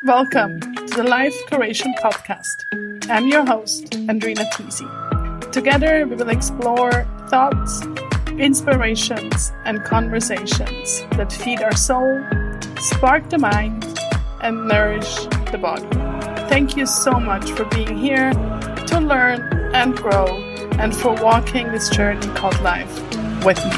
Welcome to the Life Curation Podcast. I'm your host, Andrina Tisi. Together, we will explore thoughts, inspirations, and conversations that feed our soul, spark the mind, and nourish the body. Thank you so much for being here to learn and grow, and for walking this journey called life with me.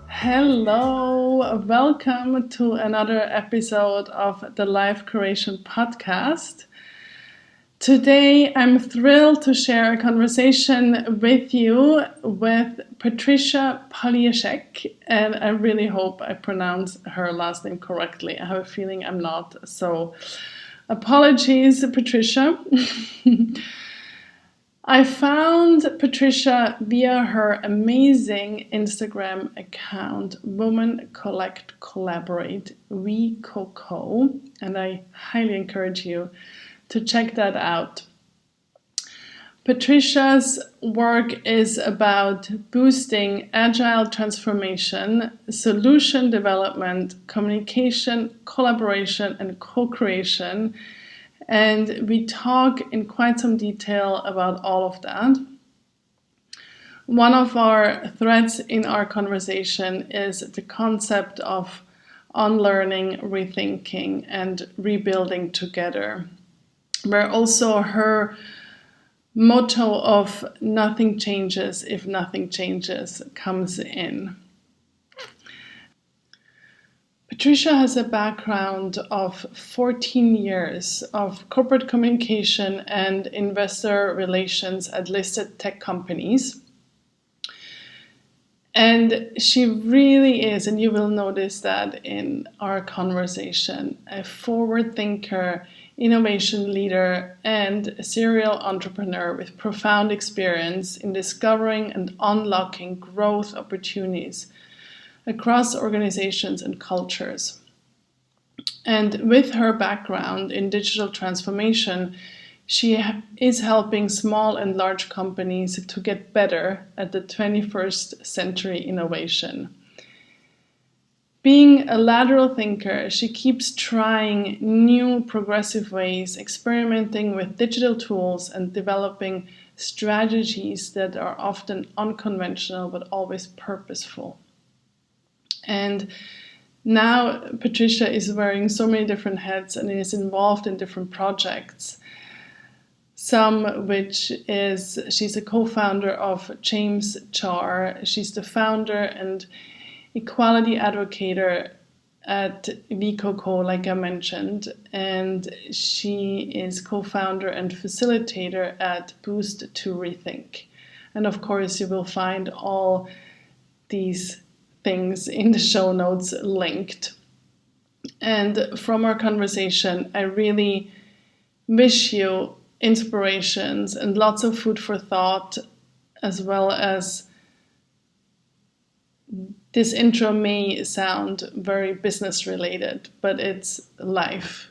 Hello, welcome to another episode of the Life Curation Podcast. Today, I'm thrilled to share a conversation with you with Patrycja Pielaszek, and I really hope I pronounce her last name correctly. I have a feeling I'm not, so apologies, Patrycja. I found Patrycja via her amazing Instagram account, Women Collect Collaborate, WeCoco, and I highly encourage you to check that out. Patrycja's work is about boosting agile transformation, solution development, communication, collaboration, and co-creation. And we talk in quite some detail about all of that. One of our threads in our conversation is the concept of unlearning, rethinking, and rebuilding together, where also her motto of nothing changes if nothing changes comes in. Patrycja has a background of 14 years of corporate communication and investor relations at listed tech companies. And she really is, and you will notice that in our conversation, a forward thinker, innovation leader, and a serial entrepreneur with profound experience in discovering and unlocking growth opportunities across organizations and cultures. And with her background in digital transformation, she is helping small and large companies to get better at the 21st century innovation. Being a lateral thinker, she keeps trying new progressive ways, experimenting with digital tools and developing strategies that are often unconventional but always purposeful. And now Patrycja is wearing so many different hats and is involved in different projects. Some which is, she's a co-founder of James Char. She's the founder and equality advocate at WeCoco, like I mentioned. And she is co-founder and facilitator at Boost to Rethink. And of course, you will find all these things in the show notes linked. And from our conversation, I really wish you inspirations and lots of food for thought, as well as this intro may sound very business related, but it's life.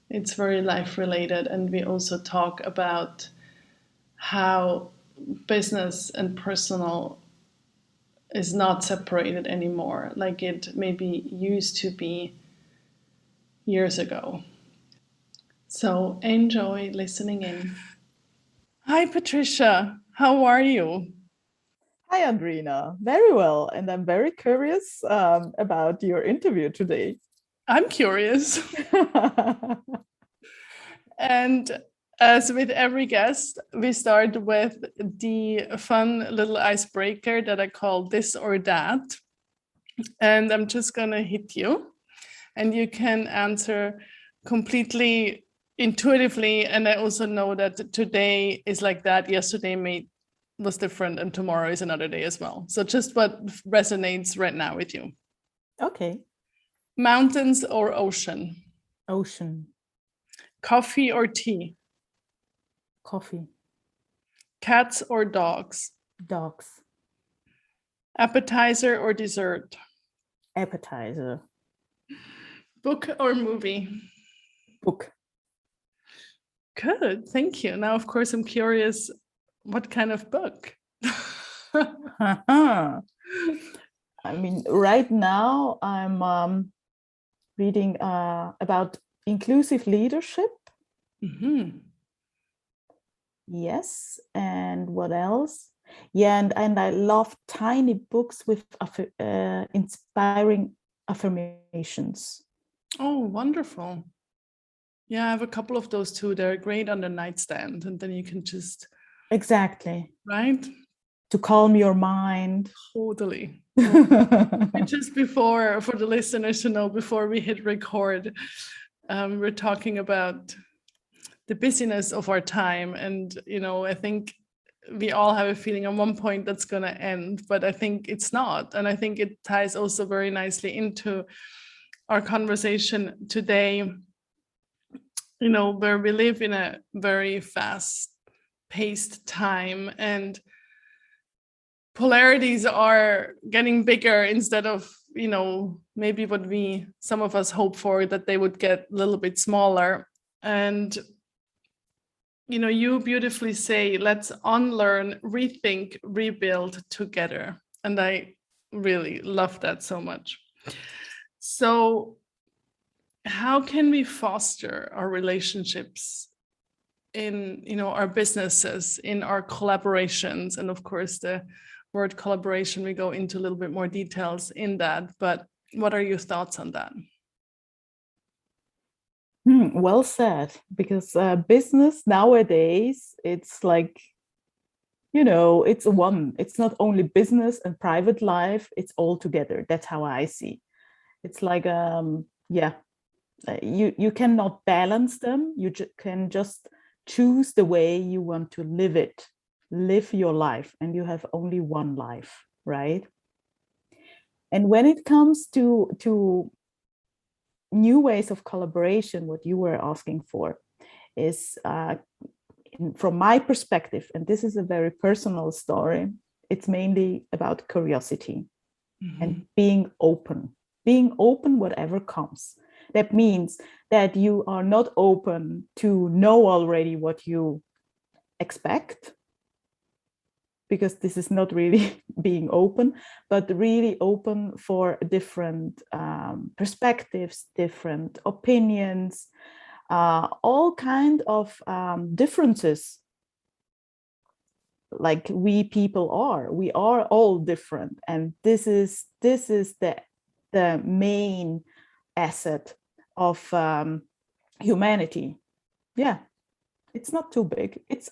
It's very life related. And we also talk about how business and personal is not separated anymore, like it maybe used to be years ago. So enjoy listening in. Hi, Patrycja. How are you? Hi, Andrina. Very well. And I'm very curious about your interview today. I'm curious. And as with every guest, we start with the fun little icebreaker that I call this or that. And I'm just going to hit you. And you can answer completely intuitively. And I also know that today is like that. Yesterday was different, and tomorrow is another day as well. So just what resonates right now with you. Okay. Mountains or ocean? Ocean. Coffee or tea? Coffee. Cats or dogs? Dogs. Appetizer or dessert? Appetizer. Book or movie? Book. Good, thank you. Now, of course, I'm curious, what kind of book? I mean, right now I'm reading about inclusive leadership. Mm-hmm. Yes, and what else? Yeah, and I love tiny books with inspiring affirmations. Oh, wonderful. Yeah, I have a couple of those too. They're great on the nightstand, and then you can just, Exactly. right? To calm your mind. Totally. And just before, for the listeners to know, before we hit record, we're talking about the busyness of our time. And, I think we all have a feeling at one point that's going to end, but I think it's not. And I think it ties also very nicely into our conversation today, where we live in a very fast paced time, and polarities are getting bigger instead of, maybe what some of us hope for, that they would get a little bit smaller. And, you beautifully say, let's unlearn, rethink, rebuild together. And I really love that so much. So how can we foster our relationships in, our businesses, in our collaborations? And of course, the word collaboration, we go into a little bit more details in that, but what are your thoughts on that? Well said, because business nowadays, it's like, it's not only business and private life, it's all together. That's how I see. It's like, you cannot balance them. You can just choose the way you want to live your life, and you have only one life, right? And when it comes to new ways of collaboration, what you were asking for is, from my perspective, and this is a very personal story, it's mainly about curiosity and being open whatever comes. That means that you are not open to know already what you expect, because this is not really being open, but really open for different perspectives, different opinions, all kind of differences. Like we people we are all different, and this is the main asset of humanity. Yeah, it's not too big. It's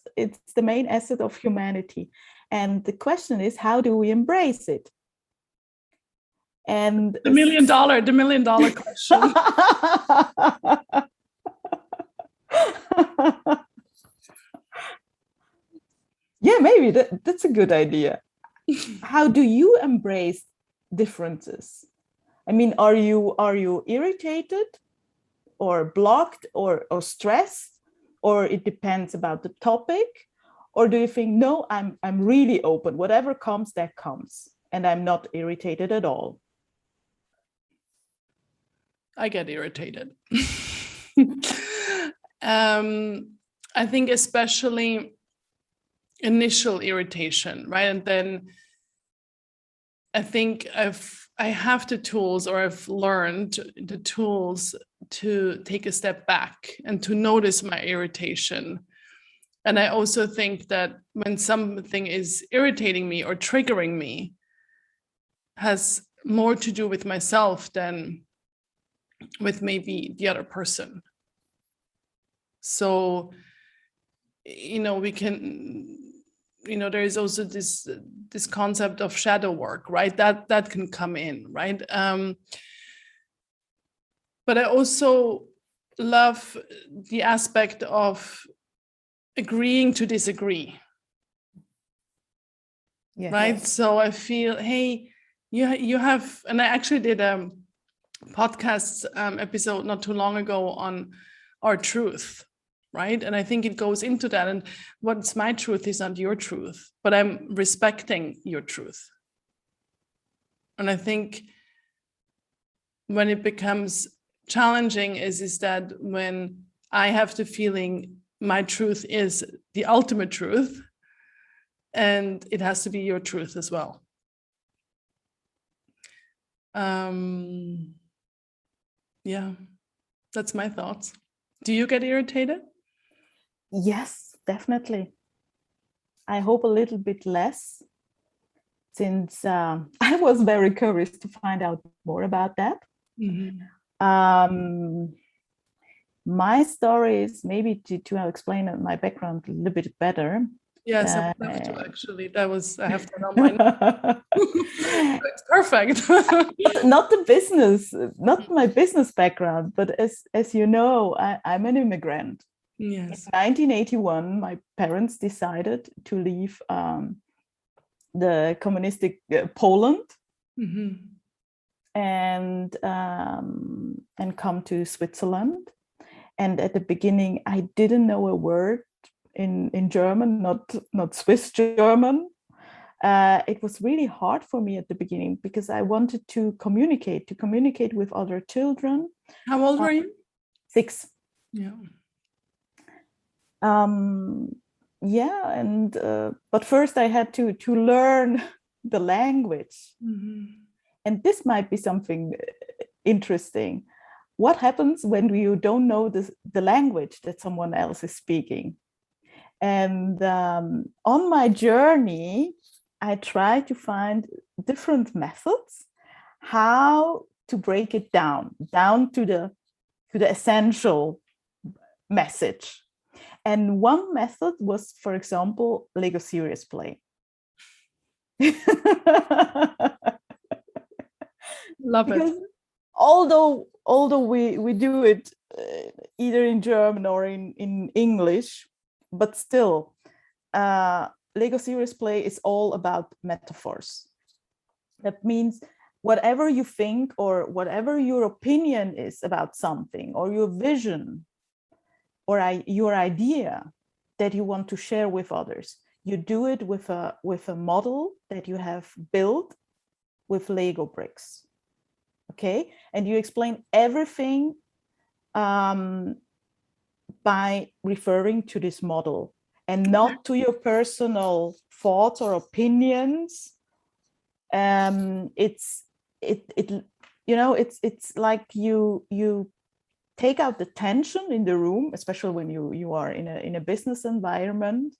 the main asset of humanity, and the question is, how do we embrace it? And the million dollar question. Yeah, maybe that's a good idea. How do you embrace differences? I mean, are you irritated or blocked or stressed, or it depends about the topic? Or do you think, no, I'm really open, whatever comes, that comes, and I'm not irritated at all? I get irritated. I think especially initial irritation, right? And then I think I have the tools, or I've learned the tools to take a step back and to notice my irritation. And I also think that when something is irritating me or triggering me, has more to do with myself than with maybe the other person. So, we can, there is also this concept of shadow work, right? That can come in, right? But I also love the aspect of agreeing to disagree. Yes. Right. So I feel, hey, you have, and I actually did a podcast episode not too long ago on our truth, right? And I think it goes into that. And what's my truth is not your truth, but I'm respecting your truth. And I think when it becomes challenging is that when I have the feeling my truth is the ultimate truth, and it has to be your truth as well. Yeah, that's my thoughts. Do you get irritated? Yes, definitely. I hope a little bit less, since I was very curious to find out more about that. My story is maybe to explain my background a little bit better. Yes, I would love to, actually. I have that on my it's perfect. Not my business background, but as you know, I'm an immigrant. Yes. In 1981, my parents decided to leave the communistic Poland and come to Switzerland. And at the beginning, I didn't know a word in German, not Swiss German. It was really hard for me at the beginning because I wanted to communicate with other children. How old were you? 6. Yeah. But first I had to learn the language. And this might be something interesting. What happens when you don't know the language that someone else is speaking? And on my journey, I tried to find different methods how to break it down to the essential message. And one method was, for example, Lego serious play. Love because it. Although we do it either in German or in English, but still, Lego serious play is all about metaphors. That means whatever you think or whatever your opinion is about something, or your vision, or your idea that you want to share with others, you do it with a model that you have built with Lego bricks. Okay, and you explain everything by referring to this model and not to your personal thoughts or opinions. It's like you take out the tension in the room, especially when you are in a business environment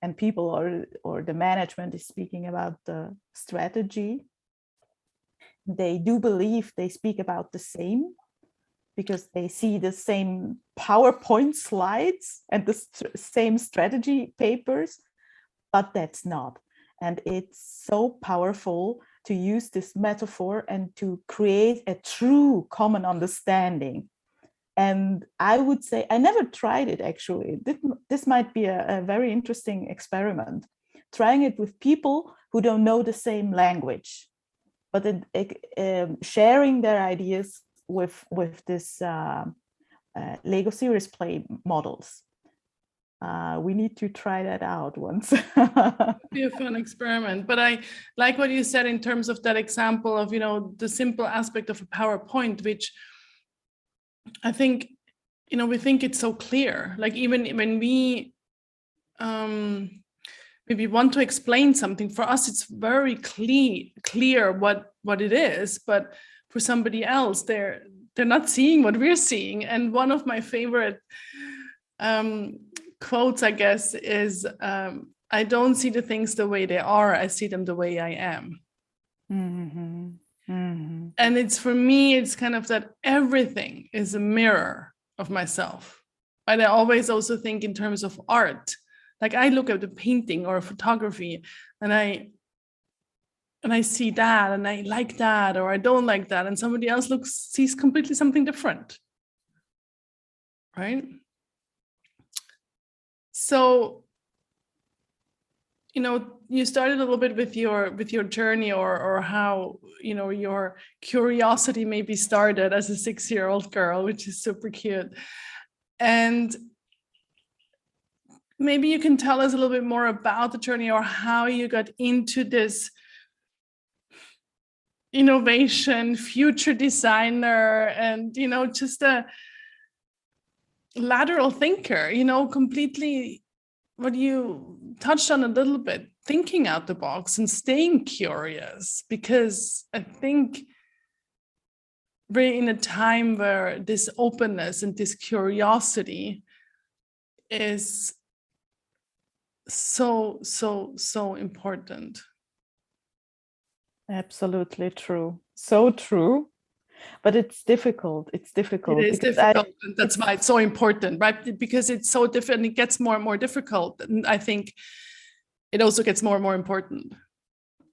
and people or the management is speaking about the strategy. They do believe they speak about the same because they see the same PowerPoint slides and the same strategy papers, but that's not. And it's so powerful to use this metaphor and to create a true common understanding. And I would say, I never tried it actually. This might be a very interesting experiment, trying it with people who don't know the same language, but sharing their ideas with this Lego serious play models. We need to try that out once. Be a fun experiment. But I like what you said in terms of that example of, the simple aspect of a PowerPoint, which I think, we think it's so clear. Like even when we maybe want to explain something, for us it's very clear what it is, but for somebody else they're not seeing what we're seeing. And one of my favorite quotes, I guess, is I don't see the things the way they are, I see them the way I am. And it's, for me, it's kind of that everything is a mirror of myself. But I always also think in terms of art. Like I look at the painting or photography and I see that and I like that or I don't like that, and somebody else sees completely something different, right? So, you started a little bit with your journey or how, your curiosity maybe started as a 6-year-old girl, which is super cute. And maybe you can tell us a little bit more about the journey or how you got into this innovation, future designer, and just lateral thinker, completely what you touched on a little bit, thinking out the box and staying curious, because I think we're in a time where this openness and this curiosity is so important. Absolutely true. So true. But it's difficult. It's difficult. It is difficult. And that's why it's so important, right? Because it's so different. It gets more and more difficult. And I think it also gets more and more important.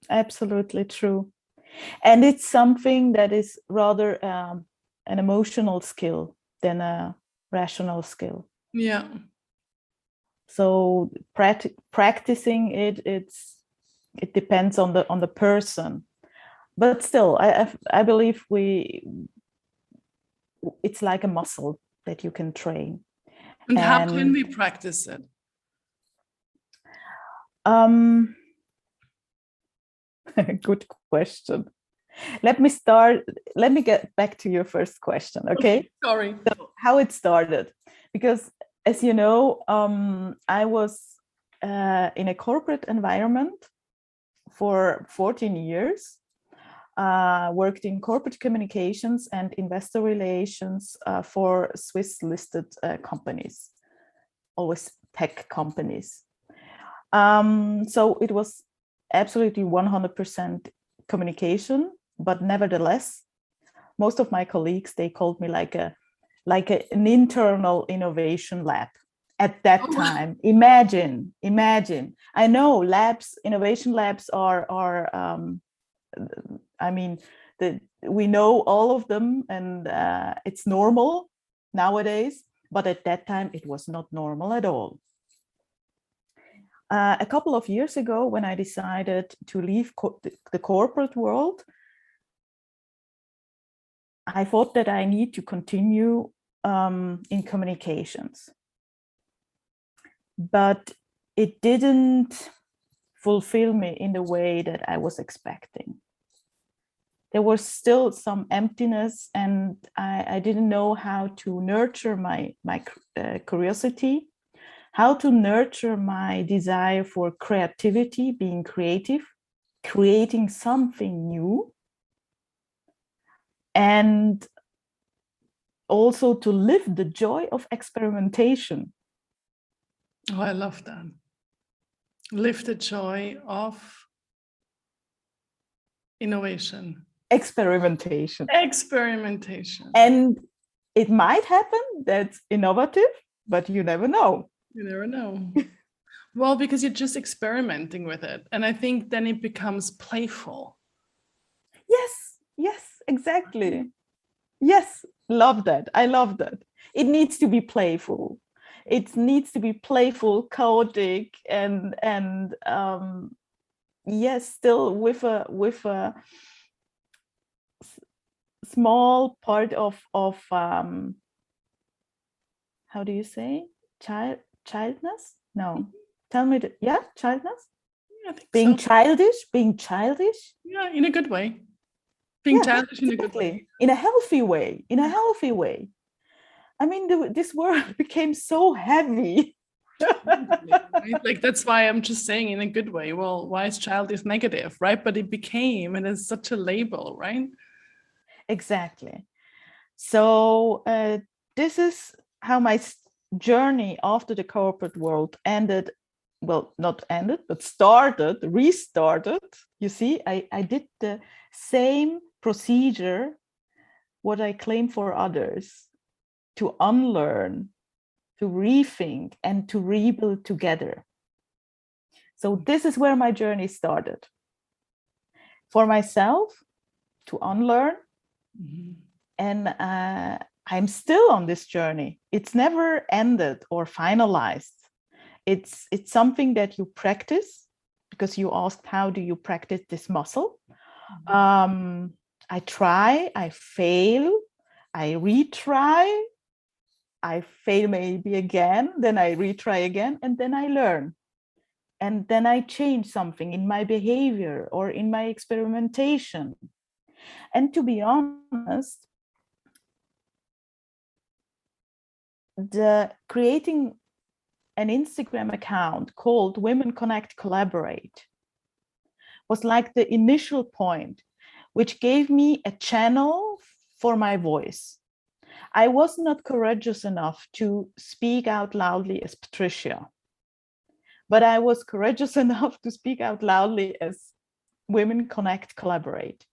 Absolutely true. And it's something that is rather an emotional skill than a rational skill. Yeah. So practicing it depends on the person. But still, I believe it's like a muscle that you can train. And how can we practice it? Good question. Let me get back to your first question, okay? Sorry. So how it started, because as you know, I was in a corporate environment for 14 years, worked in corporate communications and investor relations for Swiss listed companies, always tech companies. So it was absolutely 100% communication, but nevertheless, most of my colleagues, they called me like an internal innovation lab at that time. Imagine. I know innovation labs are I mean, we know all of them, and it's normal nowadays, but at that time it was not normal at all. A couple of years ago, when I decided to leave the corporate world, I thought that I need to continue in communications. But it didn't fulfill me in the way that I was expecting. There was still some emptiness, and I didn't know how to nurture my curiosity, how to nurture my desire for creativity, being creative, creating something new, and also to live the joy of experimentation. Oh, I love that. Live the joy of innovation. Experimentation. And it might happen that's innovative, but you never know. You never know. Well, because you're just experimenting with it. And I think then it becomes playful. Yes, exactly. Yes, love that. I love that. It needs to be playful. It needs to be playful, chaotic, and yes, still with a small part of how do you say, childness? No, tell me childness. Yeah, I think being so. childish. Yeah, in a good way. Being childish in a good way. In a healthy way. I mean, this world became so heavy. Right? Like, that's why I'm just saying in a good way. Well, why is child is negative, right? But it became, and it's such a label, right? Exactly. So this is how my journey after the corporate world ended. Well, not ended, but restarted. You see, I did the same procedure, what I claim for others, to unlearn, to rethink, and to rebuild together. So this is where my journey started. For myself, to unlearn, and I'm still on this journey. It's never ended or finalized. It's something that you practice, because you asked, how do you practice this muscle? I try, I fail, I retry, I fail maybe again, then I retry again, and then I learn. And then I change something in my behavior or in my experimentation. And to be honest, the creating an Instagram account called Women Connect Collaborate was like the initial point, which gave me a channel for my voice. I was not courageous enough to speak out loudly as Patrycja, but I was courageous enough to speak out loudly as Women Connect Collaborate.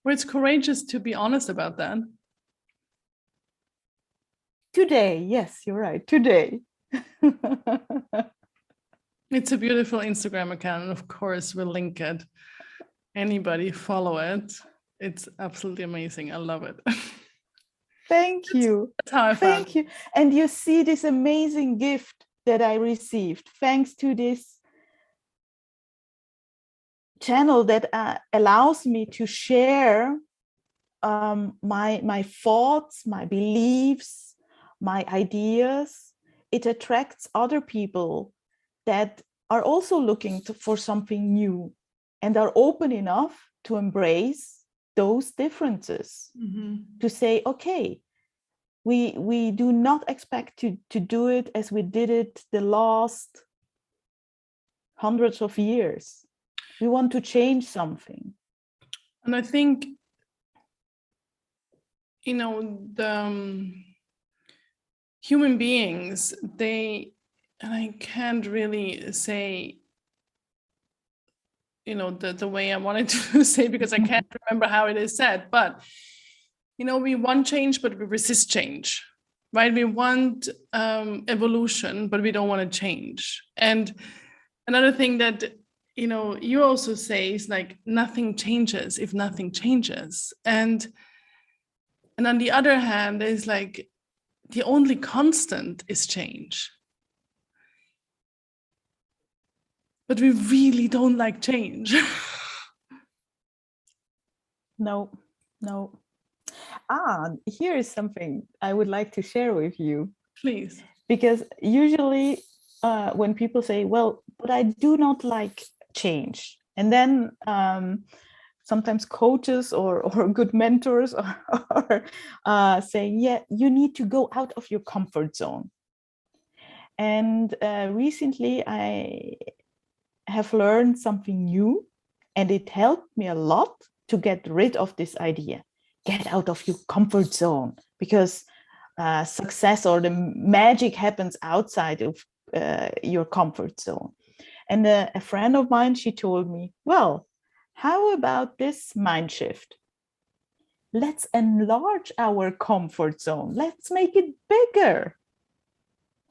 Well, it's courageous to be honest about that. Today, yes, you're right, today. It's a beautiful Instagram account, and of course we'll link it. Anybody follow it. It's absolutely amazing. I love it. Thank you. That's how I found Thank you. And you see this amazing gift that I received thanks to this channel that allows me to share my thoughts, my beliefs, my ideas. It attracts other people that are also looking for something new and are open enough to embrace those differences, to say, okay, we do not expect to do it as we did it the last hundreds of years. We want to change something. And I think, you know, the human beings, and I can't really say, you know, the way I wanted to say, because I can't remember how it is said, but, you know, we want change, but we resist change, right? We want evolution, but we don't want to change. And another thing that, you know, you also say is like, nothing changes if nothing changes. And on the other hand, there's like, the only constant is change. But we really don't like change. No. Here is something I would like to share with you. Please. Because usually when people say, well, but I do not like change. And then sometimes coaches or good mentors are saying, yeah, you need to go out of your comfort zone. And recently I have learned something new, and it helped me a lot to get rid of this idea. Get out of your comfort zone, because success or the magic happens outside of your comfort zone. And a friend of mine, she told me, well, how about this mind shift? Let's enlarge our comfort zone. Let's make it bigger.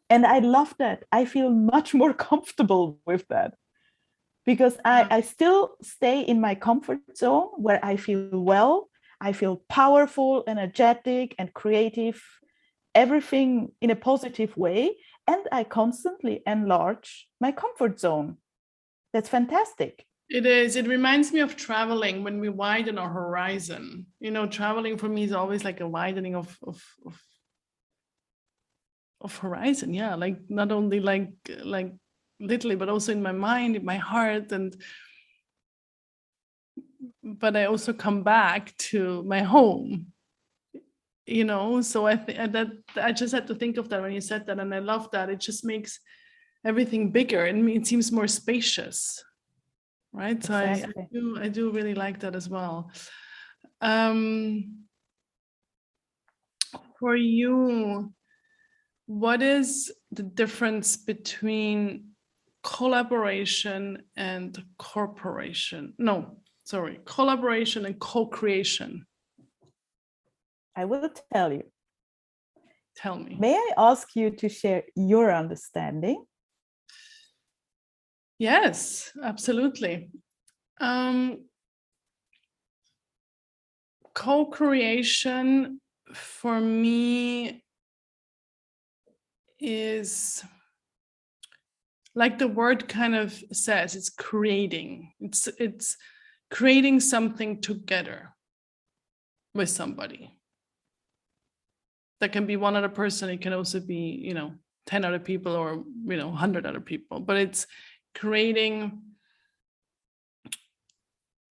And I love that. I feel much more comfortable with that, because I still stay in my comfort zone where I feel well, I feel powerful, energetic, and creative, everything in a positive way. And I constantly enlarge my comfort zone. That's fantastic. It is. It reminds me of traveling when we widen our horizon. You know, traveling for me is always like a widening of horizon. Yeah, like not only like literally, but also in my mind, in my heart, but I also come back to my home. You know, so I think that I just had to think of that when you said that, and I love that. It just makes everything bigger, and it seems more spacious. Right. Exactly. So I do really like that as well. For you, what is the difference between collaboration and corporation? No, sorry, collaboration and co-creation. I will tell you. Tell me. May I ask you to share your understanding? Yes, absolutely. Co-creation for me is, like the word kind of says, it's creating. It's creating something together with somebody. That can be one other person. It can also be, you know, 10 other people, or, you know, 100 other people. But it's creating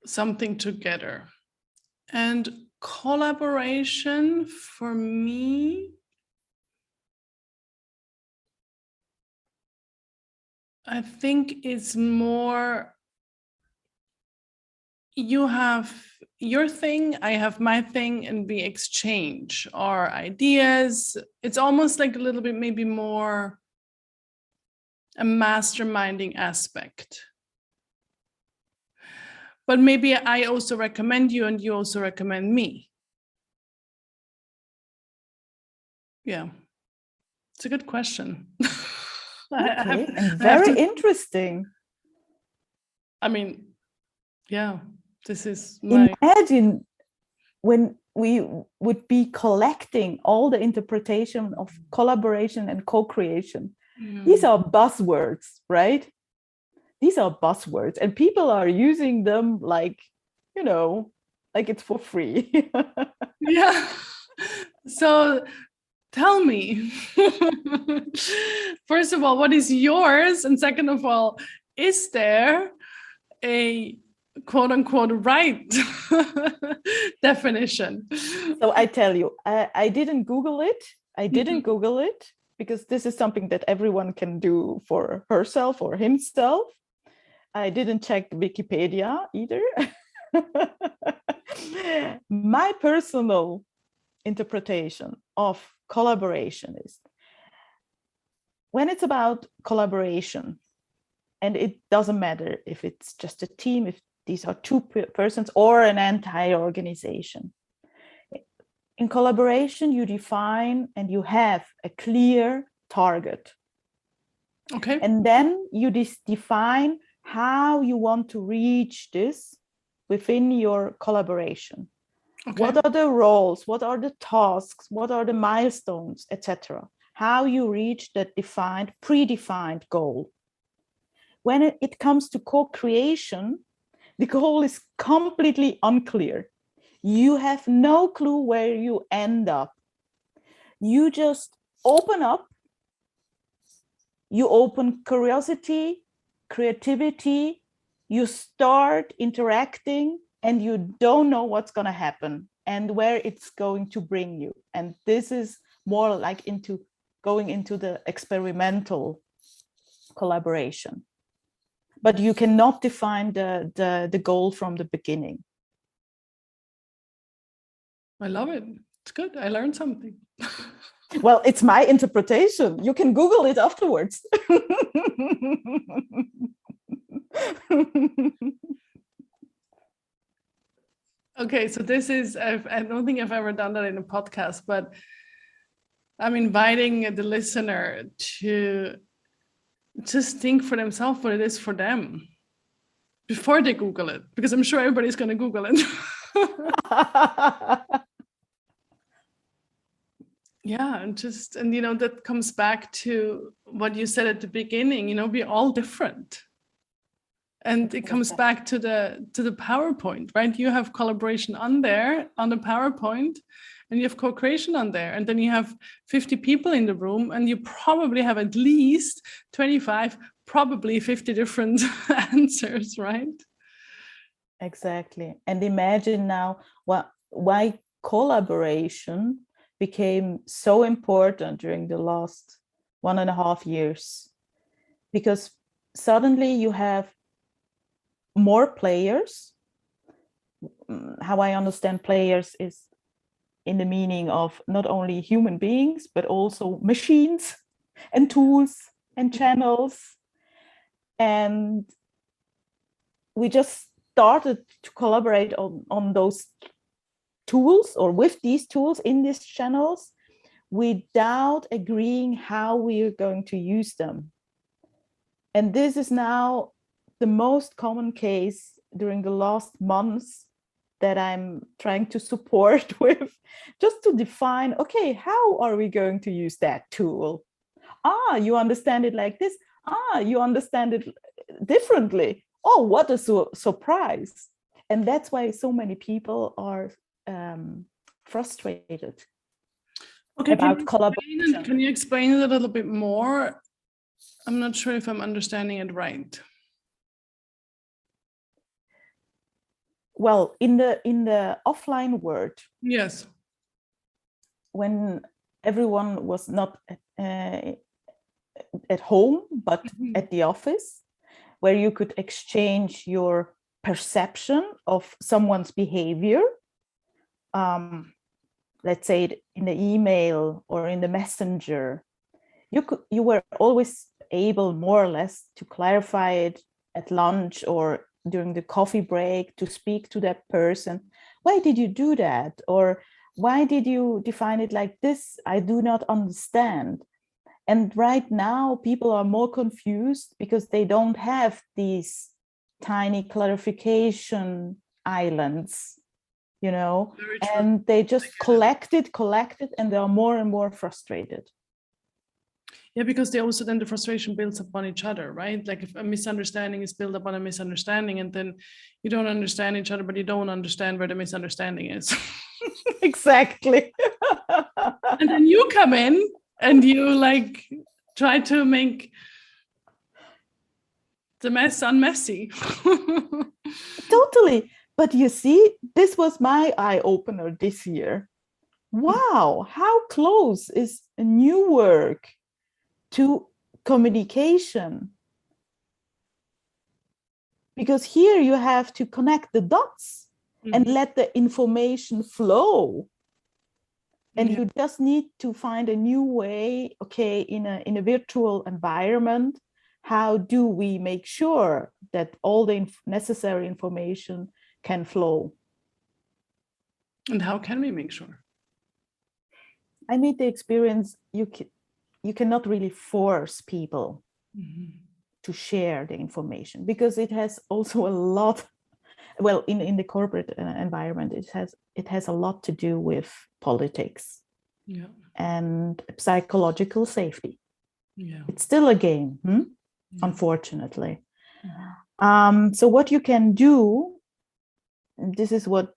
something together. And collaboration for me I think it's more, you have your thing, I have my thing, and we exchange our ideas. It's almost like a little bit maybe more a masterminding aspect. But maybe I also recommend you and you also recommend me. Yeah, it's a good question. Okay, and very interesting. I mean, yeah, this is my... Imagine when we would be collecting all the interpretation of collaboration and co-creation. These are buzzwords, right? These are buzzwords, and people are using them like, like it's for free. Yeah. So tell me, first of all, what is yours? And second of all, is there a quote unquote right definition? So I tell you, I didn't Google it. I didn't Google it because this is something that everyone can do for herself or himself. I didn't check Wikipedia either. My personal interpretation of collaboration is when it's about collaboration, and it doesn't matter if it's just a team, if these are two persons or an entire organization. In collaboration, you define and you have a clear target. Okay. And then you define how you want to reach this within your collaboration. Okay. What are the roles? What are the tasks? What are the milestones, etc.? How you reach that predefined goal. When it comes to co-creation, the goal is completely unclear. You have no clue where you end up. You just open up. You open curiosity, creativity, you start interacting, and you don't know what's going to happen and where it's going to bring you. And this is more like going into the experimental collaboration. But you cannot define the goal from the beginning. I love it. It's good. I learned something. Well, it's my interpretation. You can Google it afterwards. Okay, so this is, I don't think I've ever done that in a podcast, but I'm inviting the listener to just think for themselves what it is for them before they Google it, because I'm sure everybody's going to Google it. Yeah, and that comes back to what you said at the beginning, we're all different. And it comes back to the PowerPoint, right? You have collaboration on the PowerPoint, and you have co-creation on there. And then you have 50 people in the room, and you probably have at least 25, probably 50 different answers, right? Exactly. And imagine now why collaboration became so important during the last 1.5 years. Because suddenly you have more players. How I understand players is in the meaning of not only human beings, but also machines and tools and channels. And we just started to collaborate on those tools or with these tools in these channels without agreeing how we are going to use them. And this is now the most common case during the last months that I'm trying to support with, just to define, okay, how are we going to use that tool? You understand it like this. You understand it differently. Oh, what a surprise. And that's why so many people are frustrated about collaboration. Can you explain it a little bit more? I'm not sure if I'm understanding it right. Well, in the offline world, yes, when everyone was not at home, but at the office, where you could exchange your perception of someone's behavior, let's say in the email or in the messenger. You were always able, more or less, to clarify it at lunch or during the coffee break, to speak to that person. Why did you do that? Or why did you define it like this? I do not understand. And right now, people are more confused because they don't have these tiny clarification islands, you know, and they just collect it, and they are more and more frustrated. Yeah, because they also, then the frustration builds upon each other, right? Like if a misunderstanding is built upon a misunderstanding, and then you don't understand each other, but you don't understand where the misunderstanding is. Exactly. And then you come in and you like try to make the mess unmessy. Totally. But you see, this was my eye opener this year. Wow, how close is new work to communication? Because here you have to connect the dots and let the information flow. And you just need to find a new way, okay, in a virtual environment, how do we make sure that all the necessary information can flow? And how can we make sure? I made the experience, you cannot really force people to share the information, because it has also a lot, well, in the corporate environment, it has a lot to do with politics and psychological safety. It's still a game, unfortunately. So what you can do, this is what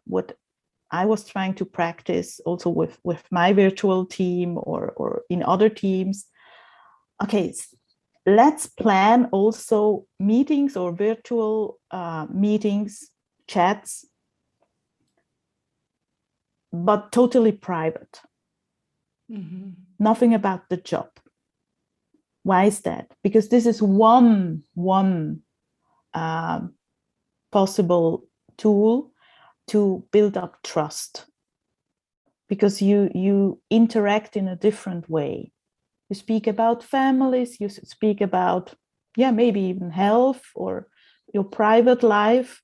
I was trying to practice also with my virtual team or in other teams. Okay, let's plan also meetings or virtual meetings, chats, but totally private. Nothing about the job. Why is that? Because this is one possible tool to build up trust, because you interact in a different way. You speak about families, you speak about, maybe even health or your private life,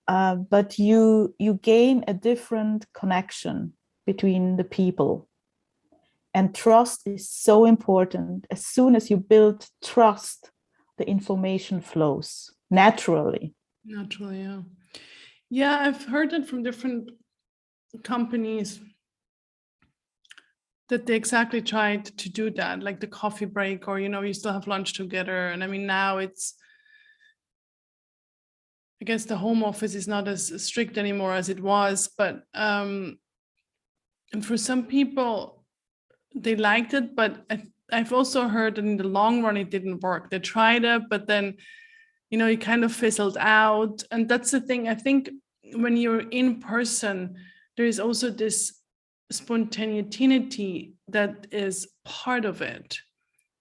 but you gain a different connection between the people. And trust is so important. As soon as you build trust, the information flows naturally. Naturally, yeah. Yeah, I've heard it from different companies that they exactly tried to do that, like the coffee break, or, you still have lunch together. And I mean, now it's, I guess the home office is not as strict anymore as it was, but and for some people, they liked it, but I've also heard that in the long run, it didn't work. They tried it, but then, it kind of fizzled out. And that's the thing. I think when you're in person, there is also this spontaneity that is part of it.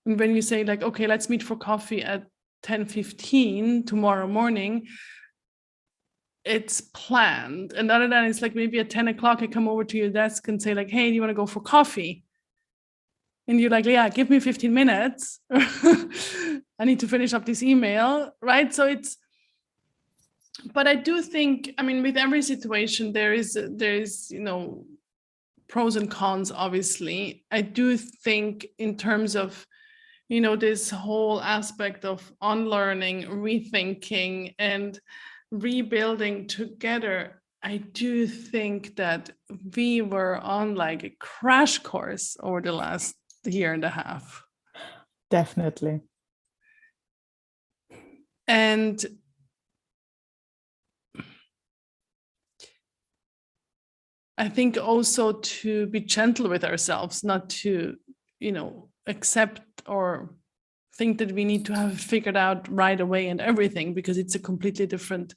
And when you say like, okay, let's meet for coffee at 10:15 tomorrow morning, it's planned. And other than, it's like maybe at 10 o'clock, I come over to your desk and say like, hey, do you want to go for coffee? And you're like, yeah, give me 15 minutes. I need to finish up this email, right? So but I do think, I mean, with every situation, there is, pros and cons, obviously. I do think in terms of, this whole aspect of unlearning, rethinking, and rebuilding together, I do think that we were on like a crash course over the last year and a half. Definitely. And I think also to be gentle with ourselves, not to, accept or think that we need to have it figured out right away and everything, because it's a completely different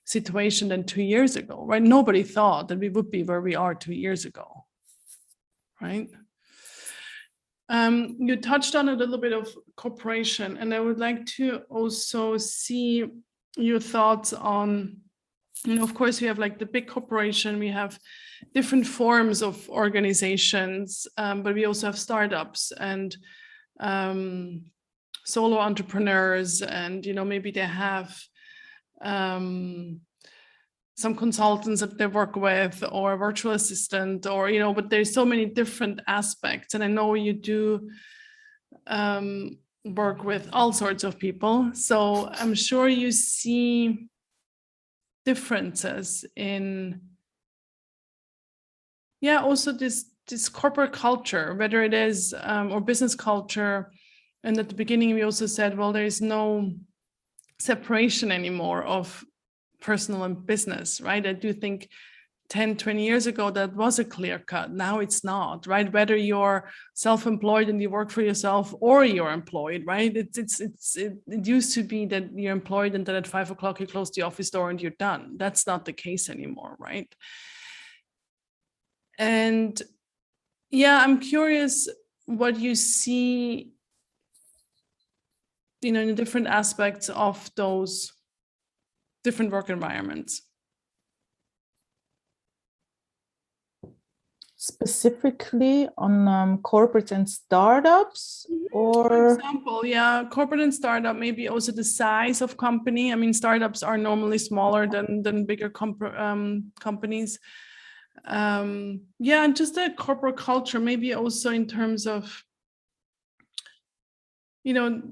situation than 2 years ago, right? Nobody thought that we would be where we are 2 years ago, right? You touched on a little bit of cooperation, and I would like to also see your thoughts on, of course, we have like the big corporation, we have different forms of organizations, but we also have startups and solo entrepreneurs, and maybe they have some consultants that they work with, or a virtual assistant, or but there's so many different aspects, and I know you do work with all sorts of people, so I'm sure you see differences in also this corporate culture, whether it is or business culture. And at the beginning we also said, well, there is no separation anymore of personal and business, right? I do think 10, 20 years ago that was a clear cut. Now it's not, right? Whether you're self-employed and you work for yourself, or you're employed, right? It used to be that you're employed and then at 5 o'clock you close the office door and you're done. That's not the case anymore, right? And I'm curious what you see, in the different aspects of those different work environments. Specifically on corporate and startups, or? For example, corporate and startup, maybe also the size of company. I mean, startups are normally smaller than bigger companies. And just the corporate culture, maybe also in terms of,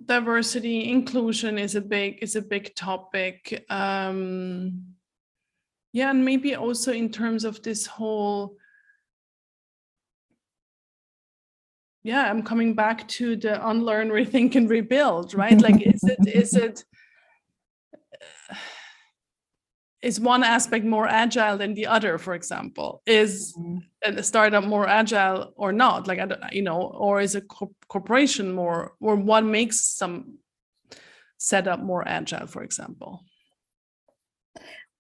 diversity, inclusion is a big topic. And maybe also in terms of this whole, I'm coming back to the unlearn, rethink, and rebuild, right? Like, is one aspect more agile than the other, for example? Is a startup more agile or not? Like, I don't, or is a corporation more, or what makes some setup more agile, for example?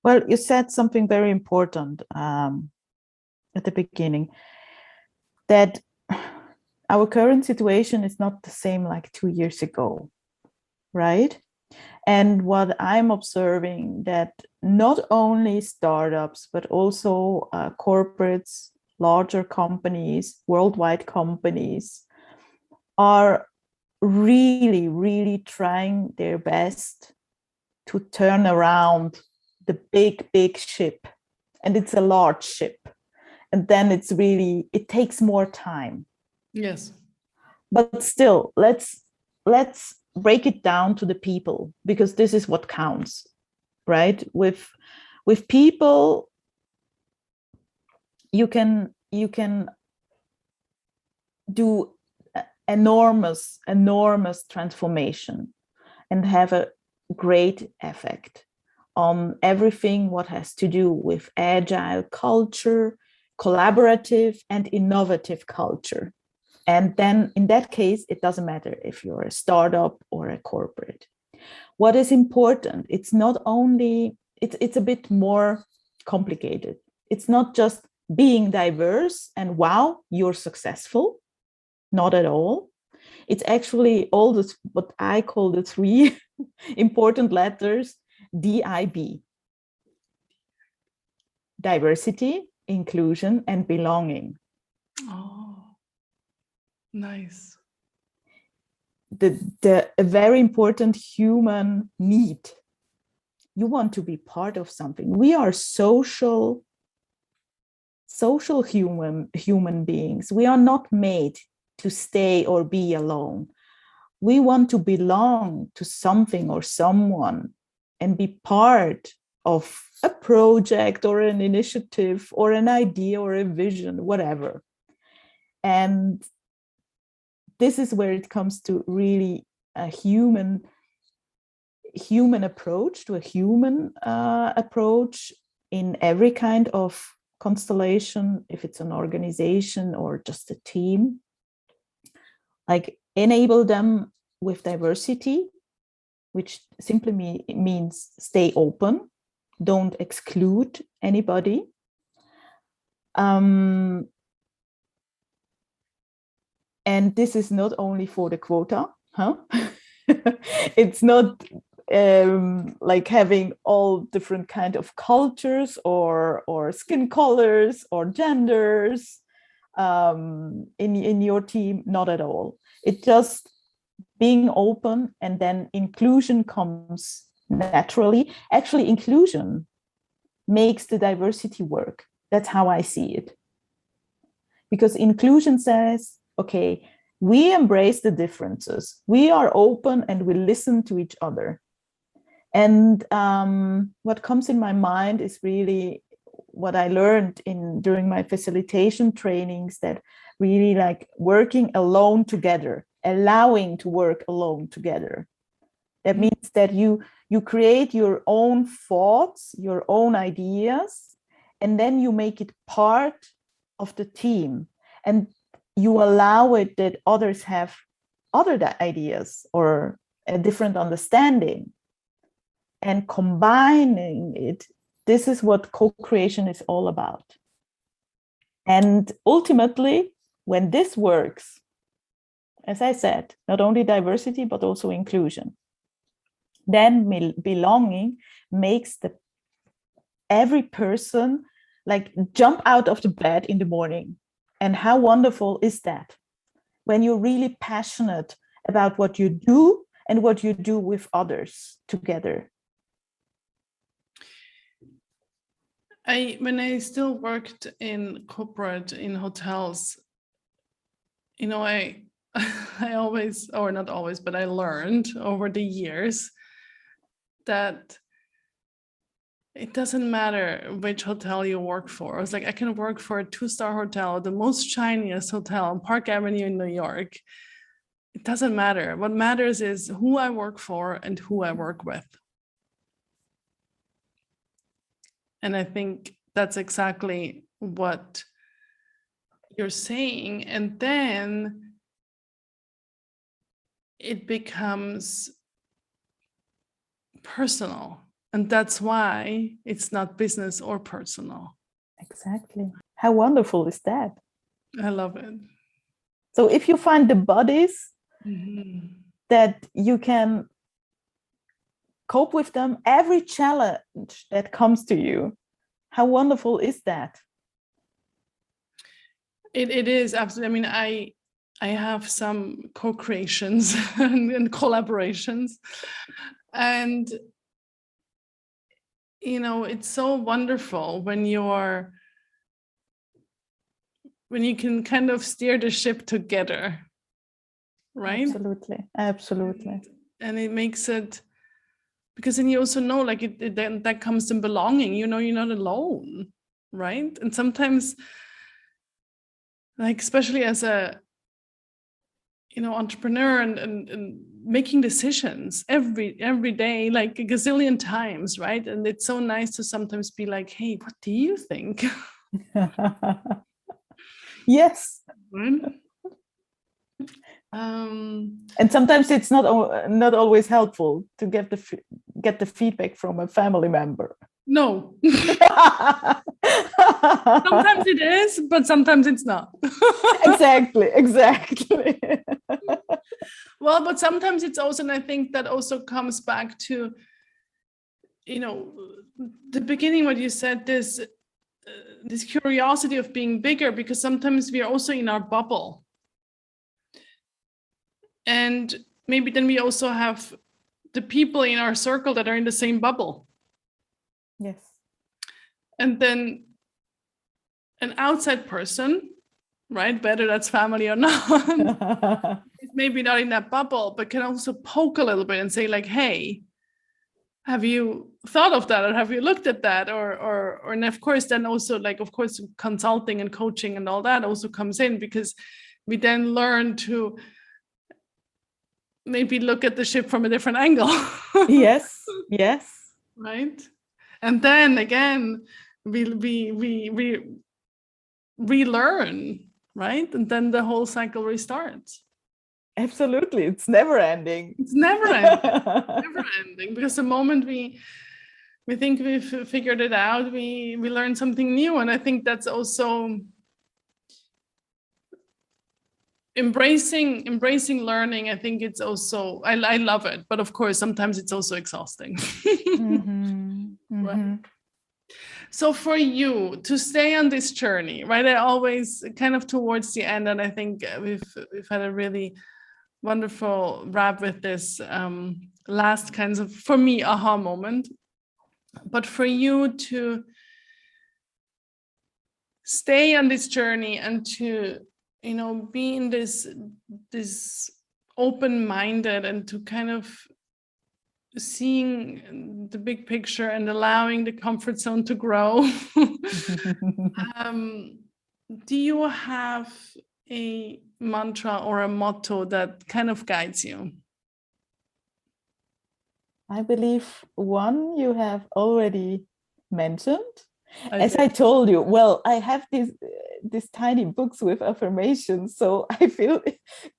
Well, you said something very important at the beginning, that our current situation is not the same like 2 years ago, right? And what I'm observing, that not only startups, but also corporates, larger companies, worldwide companies are really, really trying their best to turn around the big ship. And it's a large ship. And then it takes more time. Yes. But still, let's break it down to the people, because this is what counts, right? With people, you can do enormous transformation and have a great effect on everything what has to do with agile culture, collaborative and innovative culture. And then in that case, it doesn't matter if you're a startup or a corporate. What is important, it's not only, it's a bit more complicated. It's not just being diverse and wow, you're successful. Not at all. It's actually all this, what I call the 3 important letters, DIB. Diversity, inclusion, and belonging. Oh, nice. A very important human need. You want to be part of something. We are social human beings. We are not made to stay or be alone. We want to belong to something or someone and be part of a project or an initiative or an idea or a vision, whatever. And this is where it comes to really a human approach, to a human approach in every kind of constellation, if it's an organization or just a team. Like, enable them with diversity, which simply means stay open, don't exclude anybody. And this is not only for the quota, huh? It's not like having all different kind of cultures or skin colors or genders in your team, not at all. It just being open, and then inclusion comes naturally. Actually, inclusion makes the diversity work. That's how I see it. Because inclusion says, okay, we embrace the differences. We are open and we listen to each other. And what comes in my mind is really what I learned during my facilitation trainings, that really like working alone together, allowing to work alone together. That means that you create your own thoughts, your own ideas, and then you make it part of the team, and you allow it that others have other ideas or a different understanding, and combining it. This is what co-creation is all about. And ultimately, when this works, as I said, not only diversity, but also inclusion, then belonging makes every person like jump out of the bed in the morning. And how wonderful is that? When you're really passionate about what you do and what you do with others together. When I still worked in corporate, in hotels, I always, or not always, but I learned over the years that it doesn't matter which hotel you work for. I was like, I can work for a 2-star hotel, the most shiniest hotel on Park Avenue in New York. It doesn't matter. What matters is who I work for and who I work with. And I think that's exactly what you're saying. And then it becomes personal. And that's why it's not business or personal. Exactly. How wonderful is that? I love it. So if you find the bodies that you can cope with them, every challenge that comes to you, how wonderful is that? It is absolutely. I mean, I have some co-creations and collaborations, and it's so wonderful when you can kind of steer the ship together, right? Absolutely. And it makes it, because then you also know, like then that comes in belonging. You're not alone, right? And sometimes, like especially as a entrepreneur and making decisions every day, like a gazillion times, right? And it's so nice to sometimes be like, hey, what do you think? Yes. And sometimes it's not always helpful to get the feedback from a family member. No. Sometimes it is, but sometimes it's not. Exactly. Well, but sometimes it's also, and I think that also comes back to, the beginning, what you said, this curiosity of being bigger, because sometimes we are also in our bubble. And maybe then we also have the people in our circle that are in the same bubble. Yes. And then an outside person, right, whether that's family or not, is maybe not in that bubble, but can also poke a little bit and say like, hey, have you thought of that, or have you looked at that, or and of course then also, like, of course, consulting and coaching and all that also comes in, because we then learn to maybe look at the ship from a different angle. Yes. Right. And then again, we relearn, right? And then the whole cycle restarts. Absolutely. It's never ending. It's never ending, because the moment we think we've figured it out, we learn something new. And I think that's also, embracing learning, I think it's also, I love it, but of course sometimes it's also exhausting. Right. So for you to stay on this journey, right, I always kind of towards the end, and I think we've had a really wonderful wrap with this last kinds of, for me, aha moment. But for you to stay on this journey and to, you know, be in this open-minded and to kind of seeing the big picture and allowing the comfort zone to grow. Do you have a mantra or a motto that kind of guides you? I believe one you have already mentioned. I did. told you, well, I have these tiny books with affirmations, so I feel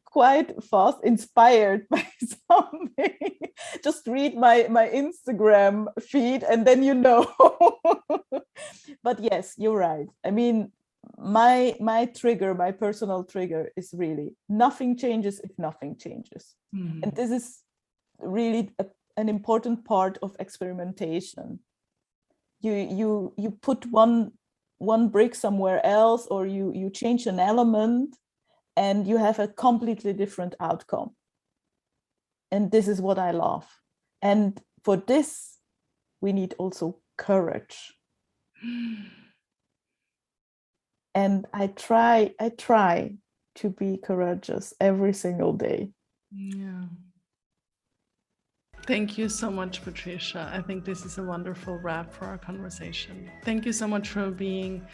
quite fast inspired by something. Just read my Instagram feed and then you know. But yes, you're right. I mean, my trigger, my personal trigger is really nothing changes if nothing changes. And this is really an important part of experimentation. You put one brick somewhere else, or you change an element and you have a completely different outcome. And this is what I love. And for this, we need also courage. And I try to be courageous every single day. Yeah. Thank you so much, Patrycja. I think this is a wonderful wrap for our conversation. Thank you so much for being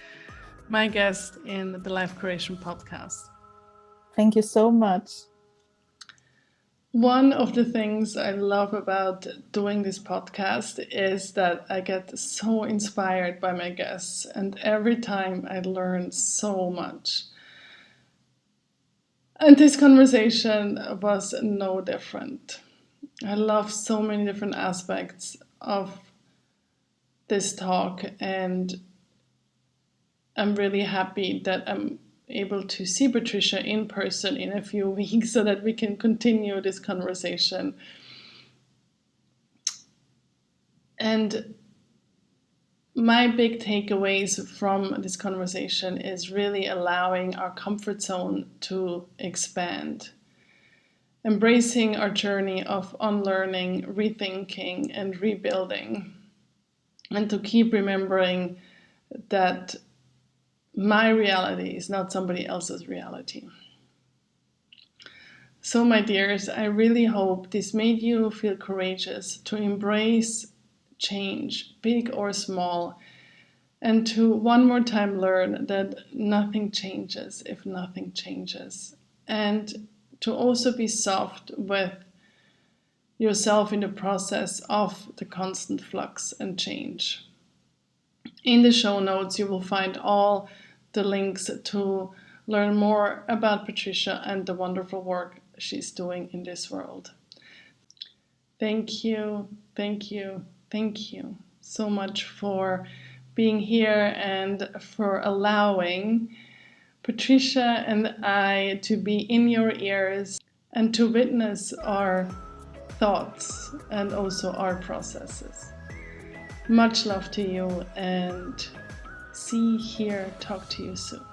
my guest in the Life Creation podcast. Thank you so much. One of the things I love about doing this podcast is that I get so inspired by my guests, and every time I learn so much. And this conversation was no different. I love so many different aspects of this talk, and I'm really happy that I'm able to see Patrycja in person in a few weeks so that we can continue this conversation. And my big takeaways from this conversation is really allowing our comfort zone to expand. Embracing our journey of unlearning, rethinking, and rebuilding. And to keep remembering that my reality is not somebody else's reality. So, my dears, I really hope this made you feel courageous to embrace change, big or small, and to one more time learn that nothing changes if nothing changes. And to also be soft with yourself in the process of the constant flux and change. In the show notes, you will find all the links to learn more about Patrycja and the wonderful work she's doing in this world. Thank you, thank you, thank you so much for being here and for allowing Patrycja and I to be in your ears and to witness our thoughts and also our processes. Much love to you, and see, hear, talk to you soon.